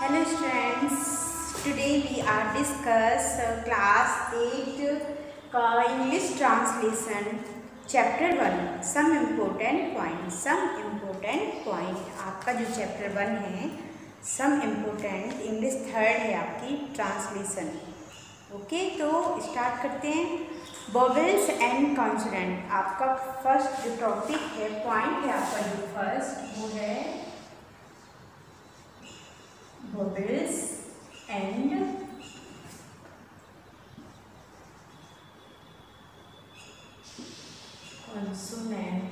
Hello students, today we are discuss class 8 का English translation chapter 1 some important point आपका जो chapter 1 है some important English third है आपकी translation। ओके, तो स्टार्ट करते हैं। वोवेल्स एंड कॉन्सोनेंट आपका फर्स्ट जो टॉपिक है, पॉइंट है आपका जो फर्स्ट, वो है vowels and consonant।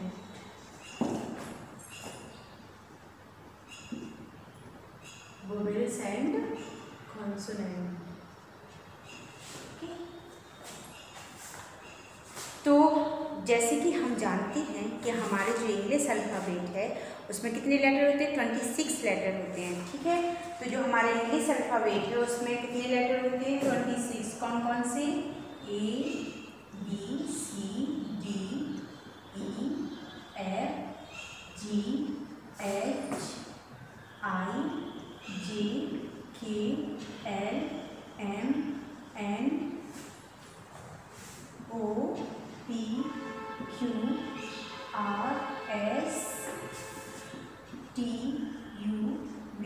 vowels and consonant। तो जैसे कि हम जानते हैं कि हमारे जो इंग्लिश अल्फ़ाबेट है उसमें कितने लेटर होते हैं? 26 लेटर होते हैं। ठीक है, तो जो हमारे इंग्लिश अल्फ़ाबेट है उसमें कितने लेटर होते हैं? 26। कौन कौन से? A B C D E F G H I J K L M N O P Q R S T U V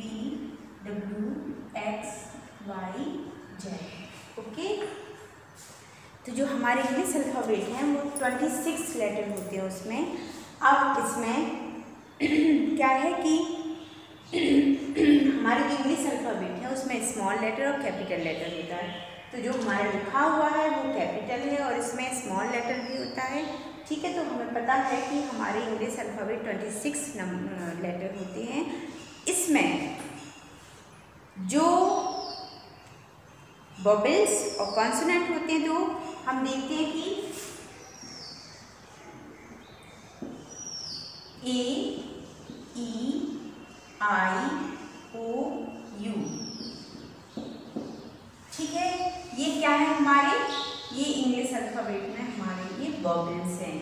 W X Y Z। Okay, तो जो हमारे इंग्लिश अल्फ़ाबेट हैं वो 26 लेटर होते हैं उसमें। अब इसमें क्या है कि हमारे जो इंग्लिश अल्फ़ाबेट है उसमें स्मॉल लेटर और कैपिटल लेटर होता है। तो जो हमारा लिखा हुआ है वो कैपिटल है और इसमें स्मॉल लेटर भी होता है। ठीक है, तो हमें पता है कि हमारे इंग्लिश अल्फ़ाबेट 26 लेटर होते हैं। इसमें जो वोवेल्स और कॉन्सोनेंट होते हैं, तो हम देखते हैं कि A E I O U। ठीक है, ये क्या है हमारे? ये इंग्लिश अल्फ़ाबेट में हमारे ये वोवेल्स हैं।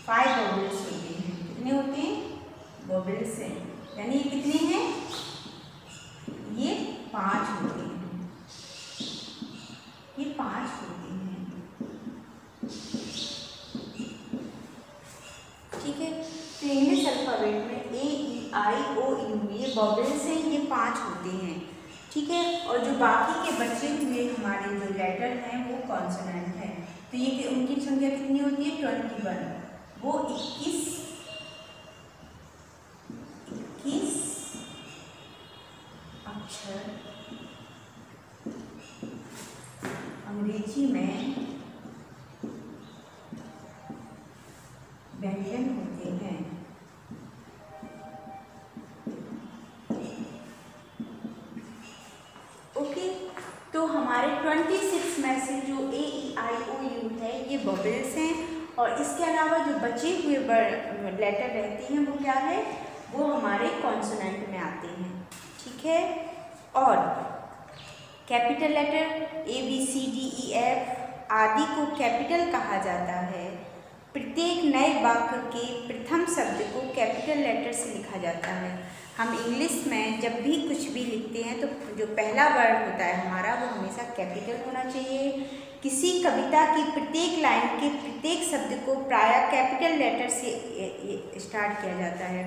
5 वोवेल्स होते हैं। कितने होते हैं? वोवेल्स हैं, यानी ये कितने हैं? ये 5 होते हैं। ये 5 होते हैं। ठीक है, तो इंग्लिश अल्फ़ाबेट में A E I O U ये वोवेल्स हैं, ये 5 होते हैं। ठीक है, और जो बाकी के बचे हुए हमारे जो लेटर हैं वो कॉन्सोनेंट हैं। तो ये उनकी संख्या कितनी होती है? 21। वो 21 अक्षर अंग्रेजी में व्यंजन होते हैं। ओके, तो हमारे 26 में से जो A E I O U है ये वोवेल्स हैं, और इसके अलावा जो बचे हुए लेटर रहते हैं वो क्या है? वो हमारे कॉन्सोनेंट में आते हैं। ठीक है, और capital letter A B C D E F आदि को कैपिटल कहा जाता है। प्रत्येक नए वाक्य के प्रथम शब्द को कैपिटल लेटर से लिखा जाता है। हम इंग्लिश में जब भी कुछ भी लिखते हैं तो जो पहला वर्ड होता है हमारा वो हमेशा कैपिटल होना चाहिए। किसी कविता की प्रत्येक लाइन के प्रत्येक शब्द को प्रायः कैपिटल लेटर से स्टार्ट किया जाता है।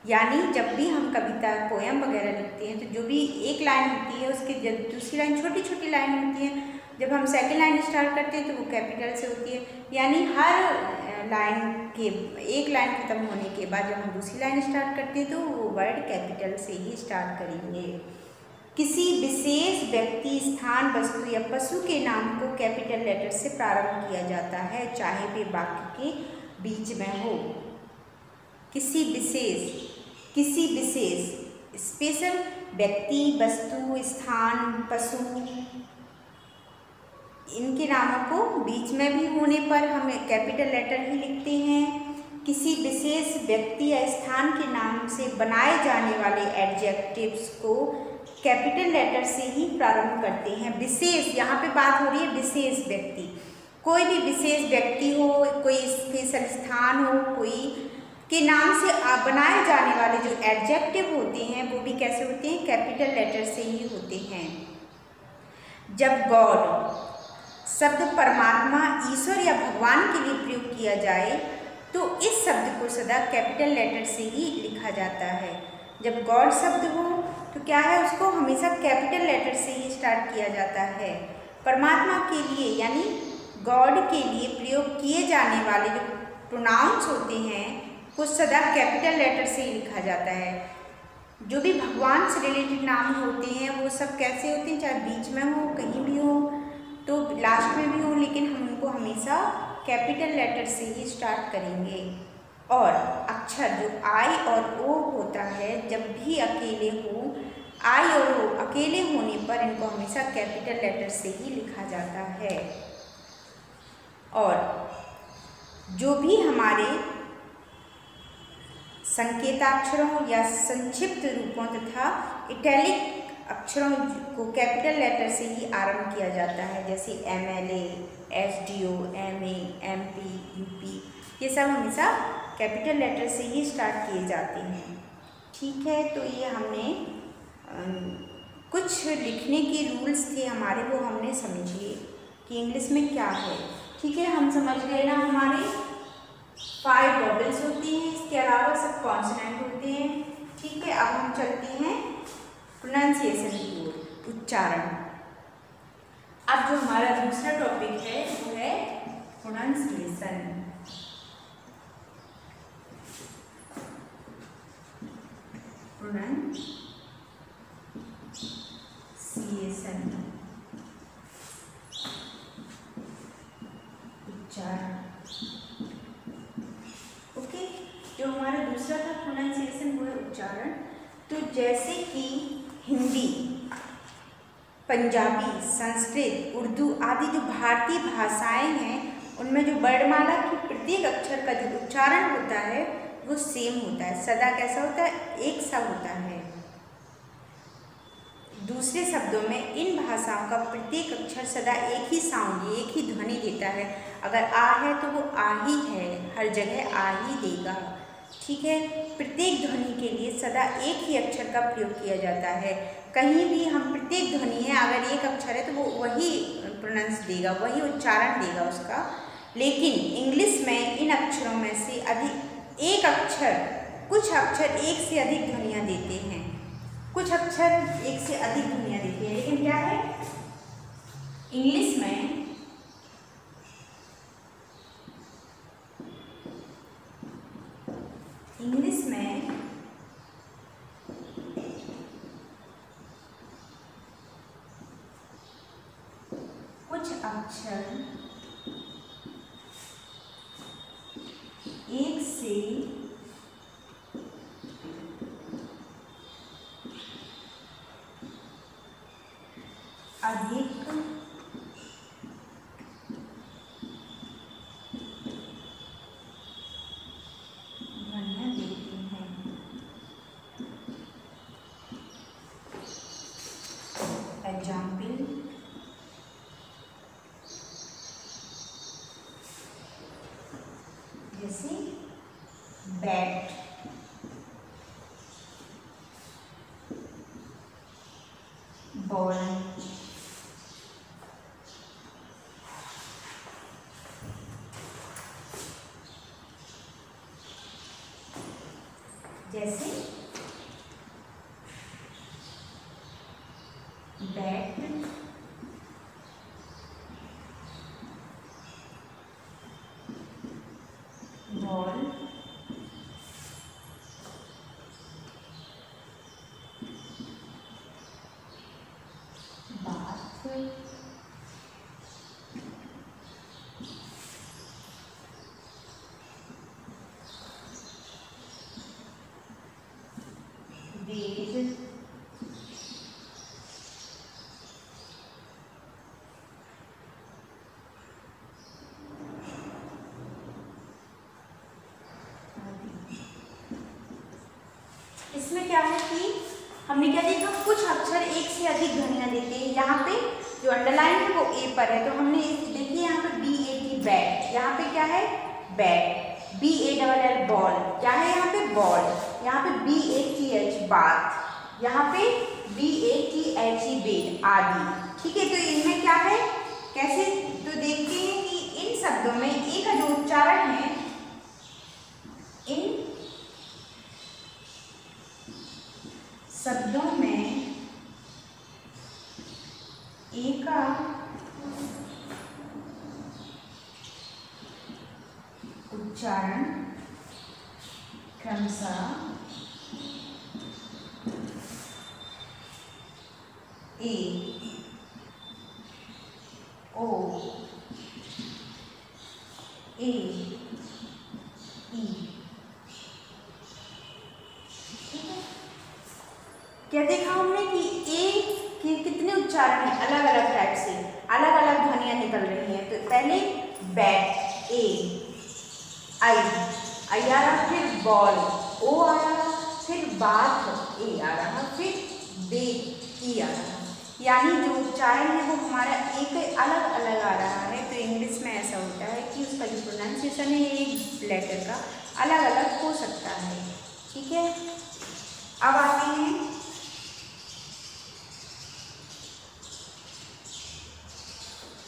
यानी जब भी हम कविता पोएम वगैरह लिखते हैं तो जो भी एक लाइन होती है उसके जब दूसरी लाइन छोटी छोटी लाइन होती है, जब हम सेकेंड लाइन स्टार्ट करते हैं तो वो कैपिटल से होती है। यानी हर लाइन के एक लाइन खत्म होने के बाद जब हम दूसरी लाइन स्टार्ट करते हैं तो वो वर्ड कैपिटल से ही स्टार्ट करेंगे। किसी विशेष व्यक्ति, स्थान, वस्तु या पशु के नाम को कैपिटल लेटर से प्रारंभ किया जाता है, चाहे वे वाक्य के बीच में हो। किसी विशेष स्पेशल व्यक्ति, वस्तु, स्थान, पशु, इनके नामों को बीच में भी होने पर हम कैपिटल लेटर ही लिखते हैं। किसी विशेष व्यक्ति या स्थान के नाम से बनाए जाने वाले एडजेक्टिव्स को कैपिटल लेटर से ही प्रारंभ करते हैं। विशेष, यहाँ पे बात हो रही है विशेष व्यक्ति, कोई भी विशेष व्यक्ति हो, कोई स्पेशल स्थान हो, कोई के नाम से बनाए जाने वाले जो एडजेक्टिव होते हैं वो भी कैसे होते हैं, कैपिटल लेटर से ही होते हैं। जब गॉड शब्द परमात्मा, ईश्वर या भगवान के लिए प्रयोग किया जाए तो इस शब्द को सदा कैपिटल लेटर से ही लिखा जाता है। जब गॉड शब्द हो तो क्या है, उसको हमेशा कैपिटल लेटर से ही स्टार्ट किया जाता है। परमात्मा के लिए यानी गॉड के लिए प्रयोग किए जाने वाले जो प्रोनाउंस होते हैं वो सदा कैपिटल लेटर से ही लिखा जाता है। जो भी भगवान से रिलेटेड नाम होते हैं वो सब कैसे होते हैं, चाहे बीच में हो, कहीं भी हो, तो लास्ट में भी हो, लेकिन हम उनको हमेशा कैपिटल लेटर से ही स्टार्ट करेंगे। और अक्षर जो आई और ओ होता है, जब भी अकेले हो, आई और ओ अकेले होने पर इनको हमेशा कैपिटल लेटर से ही लिखा जाता है। और जो भी हमारे संकेताक्षरों या संक्षिप्त रूपों तथा इटैलिक अक्षरों को कैपिटल लेटर से ही आरंभ किया जाता है, जैसे MLA, SDO, MA, MP, UP, ये सब हमेशा कैपिटल लेटर से ही स्टार्ट किए जाते हैं। ठीक है, तो ये हमने कुछ लिखने के रूल्स थे हमारे, वो हमने समझिए कि इंग्लिश में क्या है। ठीक है, हम समझ गए ना, हमारे 5 वोवेल्स होती हैं, इसके अलावा सब कॉन्सोनेंट होते हैं। ठीक है, अब हम चलते हैं प्रोनाउंसिएशन की ओर, उच्चारण। अब जो हमारा दूसरा टॉपिक है वो है प्रोनाउंसिएशन। प्रोनाउंसिएशन उच्चारण। ओके, जो हमारा दूसरा था प्रोनाउंसिएशन वो है उच्चारण। तो जैसे कि हिंदी, पंजाबी, संस्कृत, उर्दू आदि जो भारतीय भाषाएं हैं उनमें जो वर्णमाला की प्रत्येक अक्षर का जो उच्चारण होता है वो सेम होता है, सदा कैसा होता है, एक सा होता है। दूसरे शब्दों में इन भाषाओं का प्रत्येक अक्षर सदा एक ही साउंड, एक ही ध्वनि देता है। अगर आ है तो वो आ ही है, हर जगह आ ही देगा। ठीक है, प्रत्येक ध्वनि के लिए सदा एक ही अक्षर का प्रयोग किया जाता है। कहीं भी हम प्रत्येक ध्वनि है, अगर एक अक्षर है तो वो वही प्रोनाउंस देगा, वही उच्चारण देगा उसका। लेकिन इंग्लिश में इन अक्षरों में से अधिक एक अक्षर, कुछ अक्षर एक से अधिक ध्वनियाँ देते हैं, कुछ अक्षर एक से अधिक ध्वनियाँ देते हैं। लेकिन क्या है, इंग्लिश में कुछ अक्षर एक से अधिक ध्वनियाँ देते हैं। एग्जाम्पल, जैसे बैट, बॉल, जैसे बैट, बॉल, बात, वेद, इसमें क्या है कि हमने क्या देखा, कुछ अक्षर एक से अधिक ध्वनियाँ देते हैं। यहाँ पे जो अंडरलाइन है वो ए पर है, तो हमने देखिए यहाँ पे BAT, बैट, यहाँ पे क्या है, बैट। BALL बॉल, क्या है यहाँ पे बॉल, यहाँ पे BATH बात, यहाँ पे BATHE बेड आदि। ठीक है, तो इनमें क्या है, कैसे तो देखते हैं कि इन शब्दों में ए का जो उच्चारण है, इन शब्दों में ए का उच्चारण क्रमशः ए, ओ, ए, ई। क्या देखा हमने कि ए के कितने उच्चारण हैं, अलग अलग टाइप से अलग अलग ध्वनियां निकल रही हैं। तो पहले बैट ए, आई आ रहा, फिर बॉल ओ आ रहा, फिर बाथ ए आ रहा, फिर बे ई आ रहा, यानी जो उच्चारण है वो हमारा एक अलग अलग आ रहा है। तो इंग्लिश में ऐसा होता है कि उसका जो प्रोनाउंसिएशन है एक लेटर का अलग अलग हो सकता है। ठीक है, अब आते हैं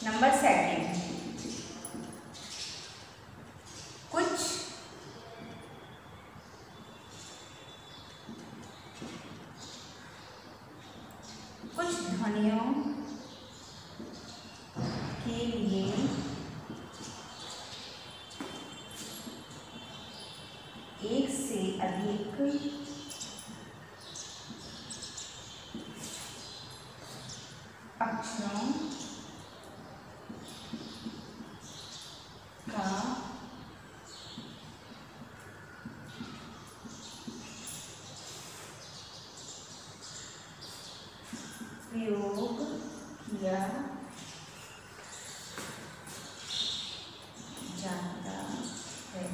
नंबर 2। कुछ ध्वनियों के लिए एक से अधिक अक्षरों का प्रयोग किया जाता है।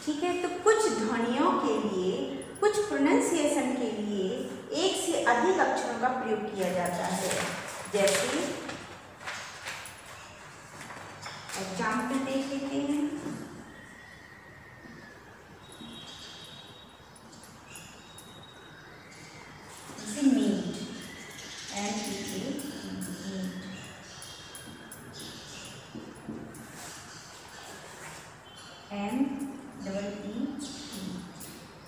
ठीक है, तो कुछ ध्वनियों के लिए, कुछ प्रोनाउंसिएशन के लिए एक से अधिक अक्षरों का प्रयोग किया जाता है। जैसे एग्जाम्पल देख लेते हैं। Meet,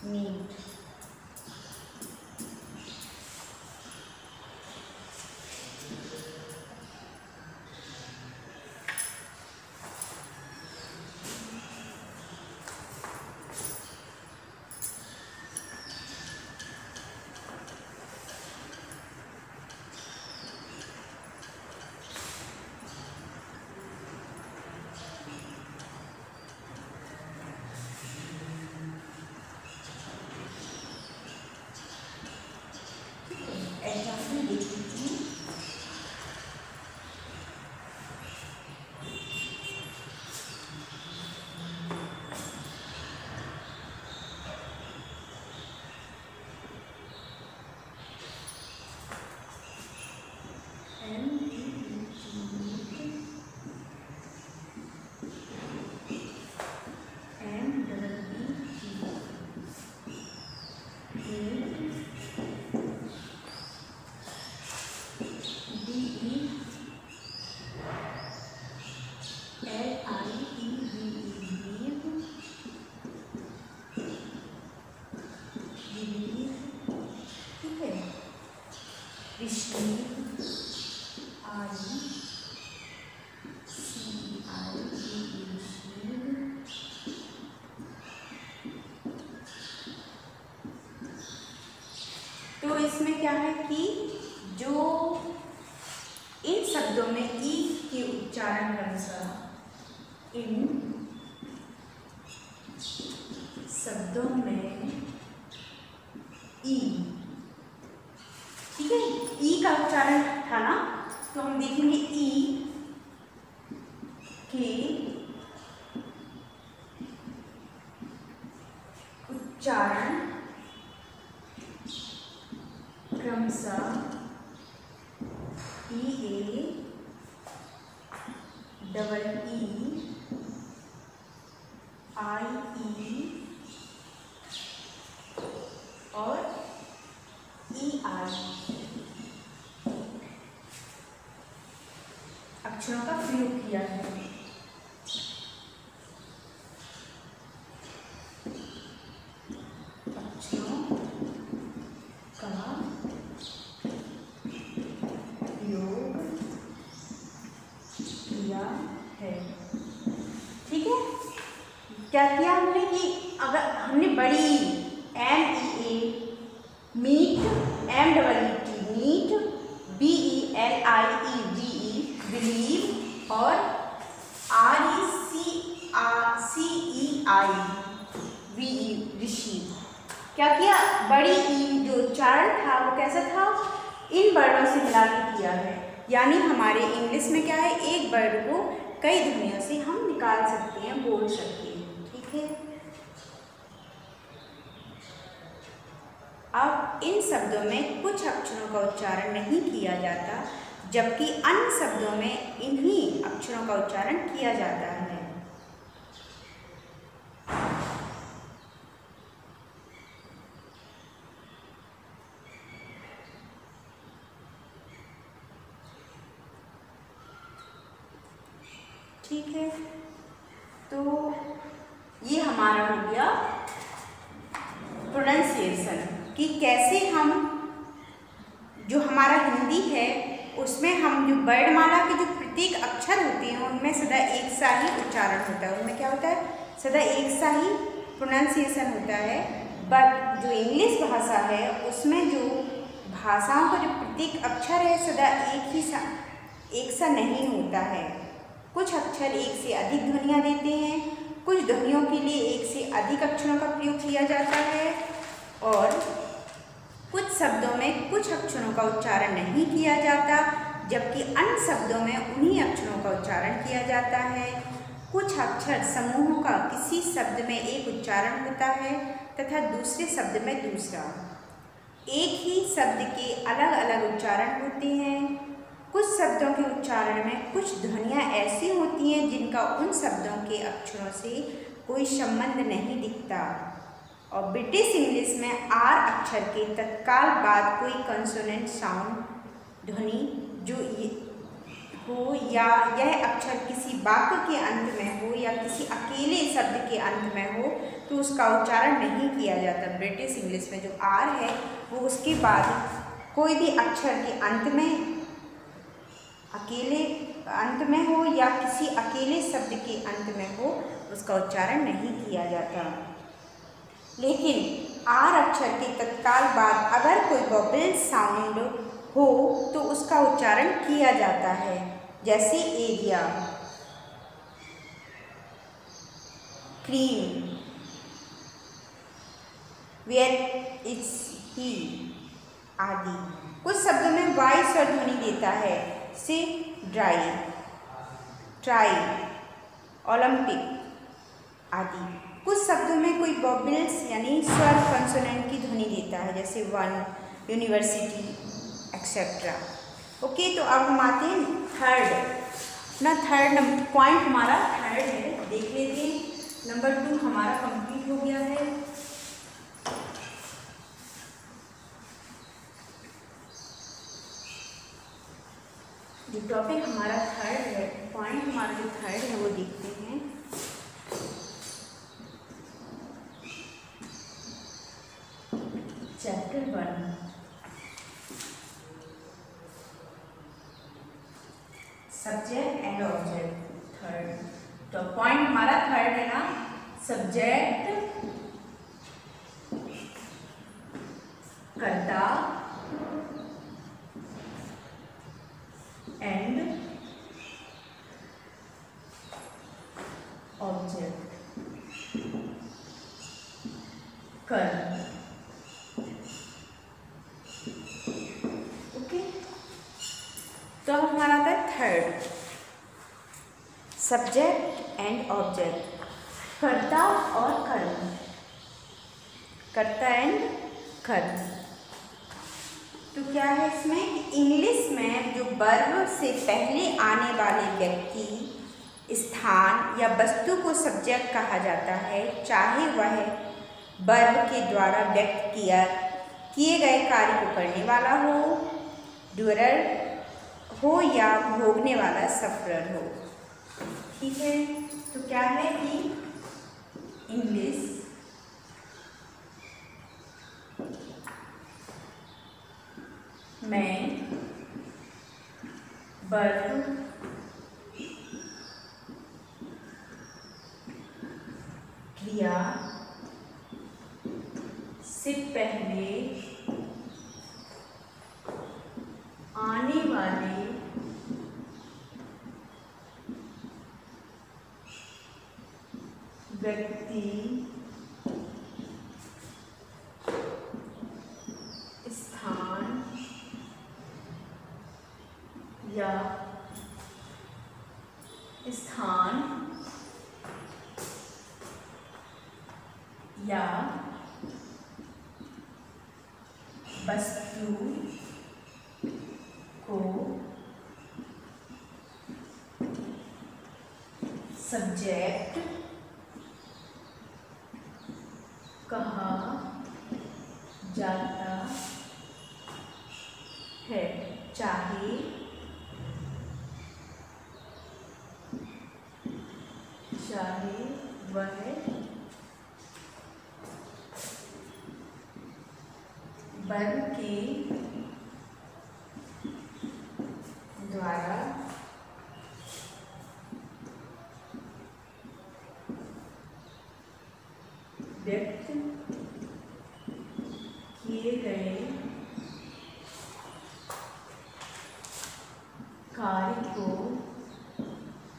meet. तो इसमें क्या है कि जो इन शब्दों में ई के उच्चारण अनुसार, इन शब्दों में ई, ठीक है, ई का उच्चारण था ना, तो हम देखेंगे ई के उच्चारण क्रमशः ई ए डबल ई अक्षरों का प्रयोग किया है। अक्षरों का प्रयोग किया है। ठीक है, क्या किया हमने कि अगर हमने बड़ी MEA meet, MEET meet, BELIEVE believe और RECEIVE रिसीव। क्या किया, बड़ी ई जो उच्चारण था वो कैसा था, इन वर्णों से मिला के किया है। यानी हमारे इंग्लिश में क्या है, एक वर्ड को कई ध्वनियों से हम निकाल सकते हैं, बोल सकते हैं। ठीक है, अब इन शब्दों में कुछ अक्षरों का उच्चारण नहीं किया जाता, जबकि अन्य शब्दों में इन्हीं अक्षरों का उच्चारण किया जाता है। ठीक है, तो ये हमारा हो गया प्रोनाउंसिएशन कि कैसे हम, जो हमारा हिंदी है उसमें हम जो वर्णमाला के जो प्रत्येक अक्षर होते हैं उनमें सदा एक सा ही उच्चारण होता है, उनमें क्या होता है, सदा एक सा ही प्रोनाउंसिएशन होता है। बट जो इंग्लिश भाषा है उसमें जो भाषाओं का जो प्रत्येक अक्षर है सदा एक सा नहीं होता है। कुछ अक्षर एक से अधिक ध्वनियाँ देते हैं, कुछ ध्वनियों के लिए एक से अधिक अक्षरों का प्रयोग किया जाता है, और कुछ शब्दों में कुछ अक्षरों का उच्चारण नहीं किया जाता, जबकि अन्य शब्दों में उन्हीं अक्षरों का उच्चारण किया जाता है। कुछ अक्षर समूहों का किसी शब्द में एक उच्चारण होता है तथा दूसरे शब्द में दूसरा। एक ही शब्द के अलग अलग उच्चारण होते हैं। कुछ शब्दों के उच्चारण में कुछ ध्वनियाँ ऐसी होती हैं जिनका उन शब्दों के अक्षरों से कोई संबंध नहीं दिखता। और ब्रिटिश इंग्लिश में आर अक्षर के तत्काल बाद कोई कंसोनेंट साउंड ध्वनि जो हो या यह अक्षर किसी वाक्य के अंत में हो या किसी अकेले शब्द के अंत में हो तो उसका उच्चारण नहीं किया जाता। ब्रिटिश इंग्लिश में जो आर है वो उसके बाद कोई भी अक्षर के अंत में, अकेले अंत में हो या किसी अकेले शब्द के अंत में हो, उसका उच्चारण नहीं किया जाता। लेकिन आर अक्षर के तत्काल बाद अगर कोई वोवेल साउंड हो तो उसका उच्चारण किया जाता है, जैसे area, cream, where it's he आदि। कुछ शब्दों में वाई स्वर ध्वनि देता है, से ड्राई, ट्राई, ओलंपिक आदि। कुछ शब्दों में कोई वोवेल्स यानी स्वर कंसोनेंट की ध्वनि देता है, जैसे वन, यूनिवर्सिटी एक्सेट्रा। ओके, तो अब हम आते हैं थर्ड पॉइंट हमारा थर्ड है, देख लेते हैं। नंबर 2 हमारा कंप्लीट हो गया है। जो टॉपिक हमारा थर्ड है, पॉइंट हमारा जो थर्ड है वो देखते हैं। Chapter 1 subject and object. Third तो पॉइंट हमारा थर्ड है ना, सब्जेक्ट कर्ता एंड ऑब्जेक्ट। कर्म। ओके, तो अब हमारा आता है थर्ड, सब्जेक्ट एंड ऑब्जेक्ट, कर्ता और कर्म। कर्ता एंड कर्म। तो क्या है इसमें, इंग्लिश में जो वर्ब से पहले आने वाले व्यक्ति, स्थान या वस्तु को सब्जेक्ट कहा जाता है, चाहे वह वर्ब के द्वारा व्यक्त किए गए कार्य को करने वाला हो, डूअर हो या भोगने वाला सफरर हो। ठीक है, तो क्या है कि इंग्लिश में वर्ब क्रिया से पहले आने वाले व्यक्ति, स्थान या वस्तु को सब्जेक्ट कहा जाता है, चाहे वह वर्ब के द्वारा व्यक्त किए गए कार्य को करने वाला हो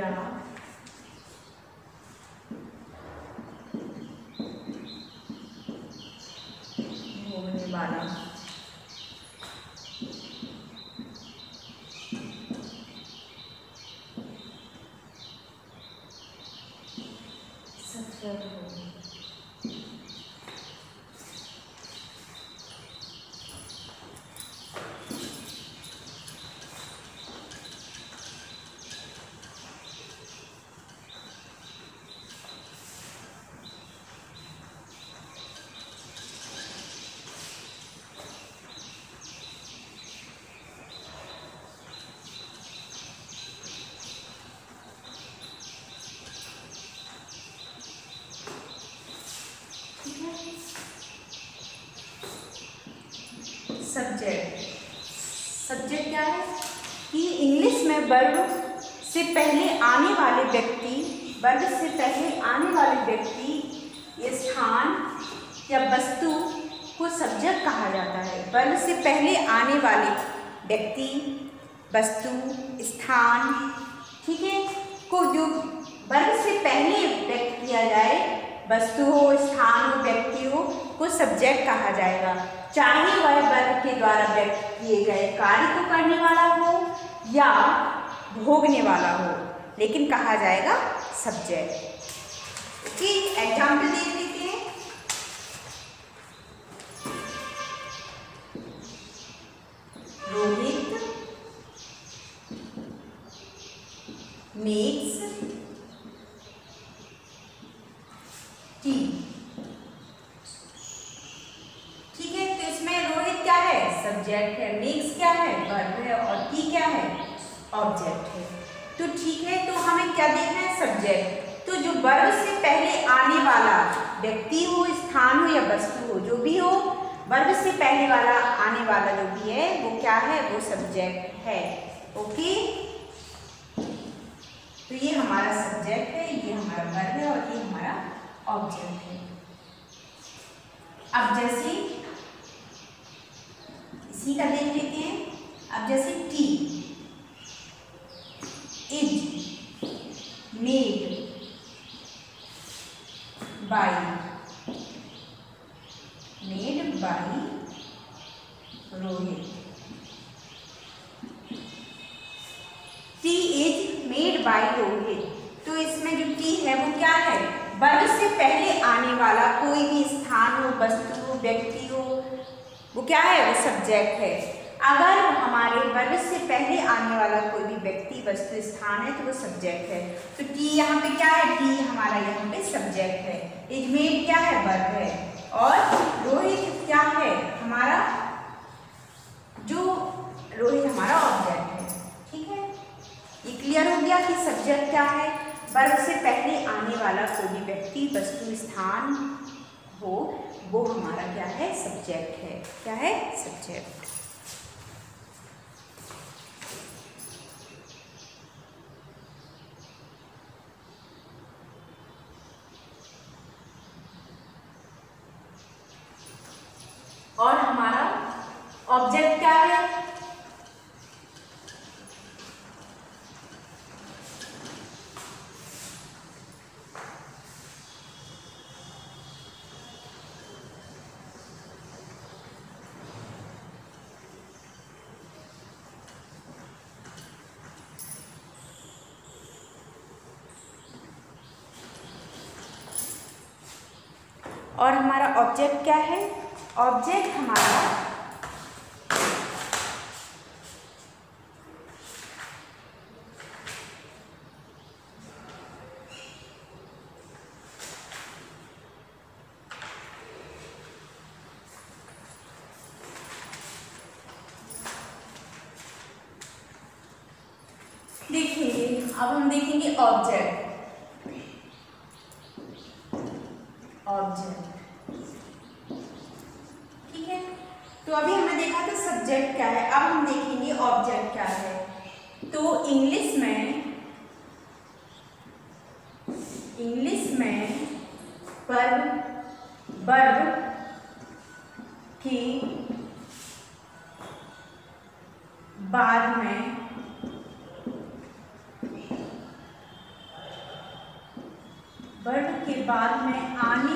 या भोगने वाला सफरर हो। सब्जेक्ट क्या है कि इंग्लिश में वर्ब से पहले आने वाले व्यक्ति स्थान या वस्तु को सब्जेक्ट कहा जाता है। वर्ब से पहले आने वाले व्यक्ति, वस्तु, स्थान, ठीक है, को जो वर्ब से पहले व्यक्त किया जाए, वस्तु हो, स्थान हो, व्यक्ति हो, को सब्जेक्ट कहा जाएगा, चाहे वह वर्ब के द्वारा व्यक्त किए गए कार्य को करने वाला हो या भोगने वाला हो, लेकिन कहा जाएगा सब्जेक्ट। कि एग्जाम्पल देख लेते हैं। Rohit makes T. ठीक है, तो इसमें रोहित क्या है? सब्जेक्ट है, मेक्स क्या है? वर्ब है, और टी क्या है? ऑब्जेक्ट है। तो ठीक है, तो हमें क्या देखना है? सब्जेक्ट। तो जो वर्ब से पहले आने वाला व्यक्ति हो, स्थान हो या वस्तु हो, जो भी हो, वर्ब से पहले वाला आने वाला जो भी है वो क्या है? वो सब्जेक्ट है। ओके, तो ये हमारा सब्जेक्ट है, ये हमारा वर्ब है और ये हमारा ऑब्जेक्ट है। अब जैसे इसी का देख लेते हैं। अब जैसे T, is made by Rohit. T is made by Rohit. तो इसमें जो टी है वो क्या है? वर्ब वाला कोई भी स्थान हो, वस्तु हो, व्यक्ति हो, वो क्या है, वो सब्जेक्ट है। अगर हमारे वर्ब से पहले आने वाला कोई भी व्यक्ति, वस्तु, स्थान है तो वो सब्जेक्ट है। तो टी यहाँ पे क्या है, टी हमारा यहाँ पे सब्जेक्ट है। इजमेर क्या है, वर्ब है। और रोहित क्या है, हमारा जो रोहित हमारा ऑब्जेक्ट है। ठीक है, ये क्लियर हो गया कि सब्जेक्ट क्या है, वर्ब से पहले आने वाला कोई भी व्यक्ति, वस्तु, स्थान हो वो हमारा क्या है, सब्जेक्ट है। क्या है, सब्जेक्ट। और हमारा ऑब्जेक्ट क्या है, और हमारा ऑब्जेक्ट क्या है, ऑब्जेक्ट हमारा देखेंगे। अब हम देखेंगे ऑब्जेक्ट। ठीक है, तो अभी हमने देखा था सब्जेक्ट क्या है, अब हम देखेंगे ऑब्जेक्ट क्या है। तो इंग्लिश में वर्ब के बाद में आने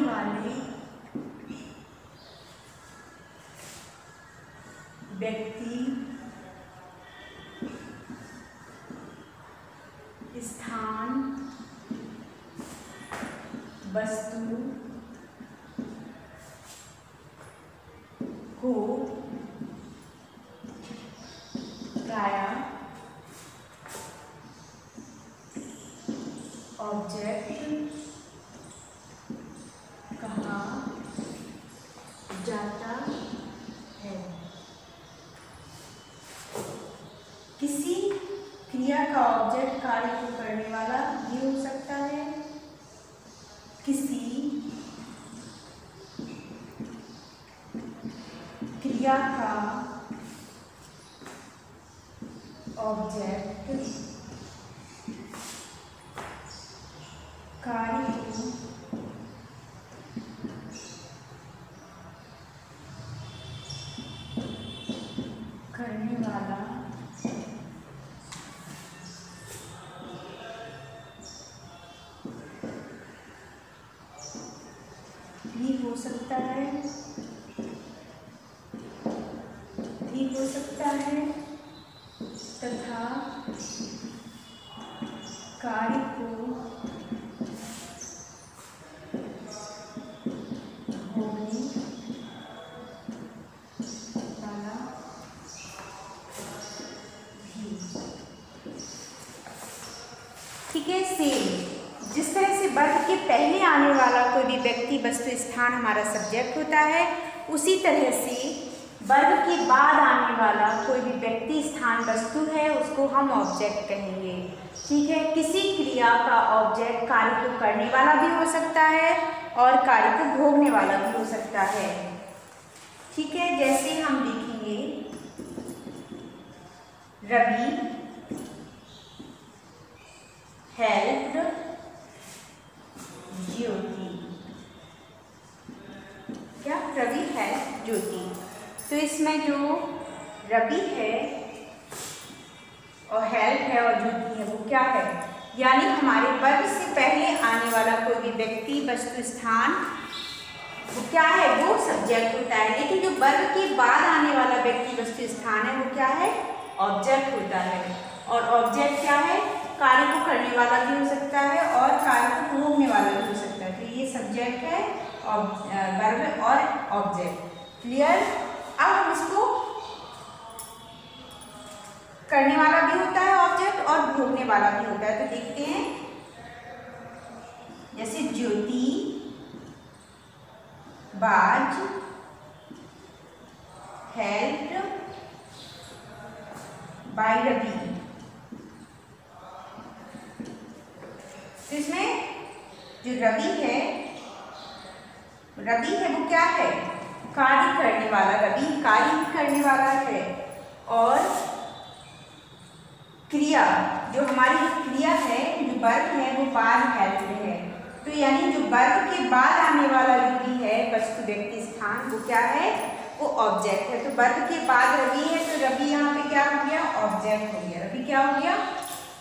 वाले व्यक्ति, स्थान, वस्तु को प्रायः ऑब्जेक्ट कहा जाता है। किसी क्रिया का ऑब्जेक्ट कार्य को करने वाला भी हो सकता है, किसी क्रिया का ऑब्जेक्ट कार्य को करने वाला भी हो सकता है, तथा कार्य को होने वाला भी। ठीक है, सेम जिस तरह से वर्ब के पहले आने वाला कोई भी व्यक्ति, वस्तु, स्थान हमारा सब्जेक्ट होता है, उसी तरह से वर्ब के बाद आने वाला कोई भी व्यक्ति, स्थान, वस्तु है उसको हम ऑब्जेक्ट कहेंगे। ठीक है, किसी क्रिया का ऑब्जेक्ट कार्य को करने वाला भी हो सकता है और कार्य को भोगने वाला भी हो सकता है। ठीक है, जैसे हम देखेंगे रवि हेल्प्ड ज्योति। क्या, रवि हेल्प ज्योति। तो इसमें जो रवि है और हेल्प है और ज्योति है वो क्या है, यानी हमारे वर्ब से पहले आने वाला कोई भी व्यक्ति, वस्तु, स्थान वो क्या है, वो सब्जेक्ट होता है। लेकिन जो वर्ब के बाद आने वाला व्यक्ति, वस्तु, स्थान है वो क्या है, ऑब्जेक्ट होता है। और ऑब्जेक्ट क्या है, कार्य को करने वाला भी हो सकता है और कार्य को भोगने वाला भी हो सकता है। तो ये सब्जेक्ट है, वर्ब और ऑब्जेक्ट। क्लियर? अब हम इसको करने वाला भी होता है ऑब्जेक्ट और भोगने वाला भी होता है। तो देखते हैं, जैसे ज्योति, बाज, हेल्प्ड बाय रवि। तो इसमें जो रवि है वो क्या है? कार्य करने वाला। रवि कार्य करने वाला है और क्रिया, जो हमारी क्रिया है, जो वर्ब है, वो बाद हेल्प्ड है। तो यानी जो वर्ब के बाद आने वाला जो भी है वस्तु, व्यक्ति, स्थान, वो क्या है? वो ऑब्जेक्ट है। तो वर्ब के बाद रवि है, तो रवि यहाँ पे क्या हो गया? ऑब्जेक्ट हो गया। रवि क्या हो गया?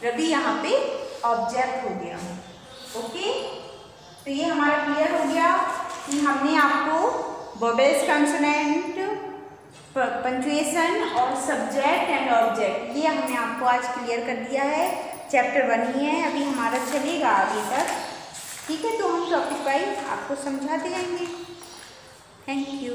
रवि यहाँ पे ऑब्जेक्ट हो गया। ओके, तो ये हमारा क्लियर हो गया कि हमने आपको वोवेल्स, कंसोनेंट, पंचुएशन और सब्जेक्ट एंड ऑब्जेक्ट, ये हमने आपको आज क्लियर कर दिया है। चैप्टर 1 ही है, अभी हमारा चलेगा आगे तक। ठीक है, तो हम टॉपिक वाइज आपको समझाते जाएंगे। Thank you.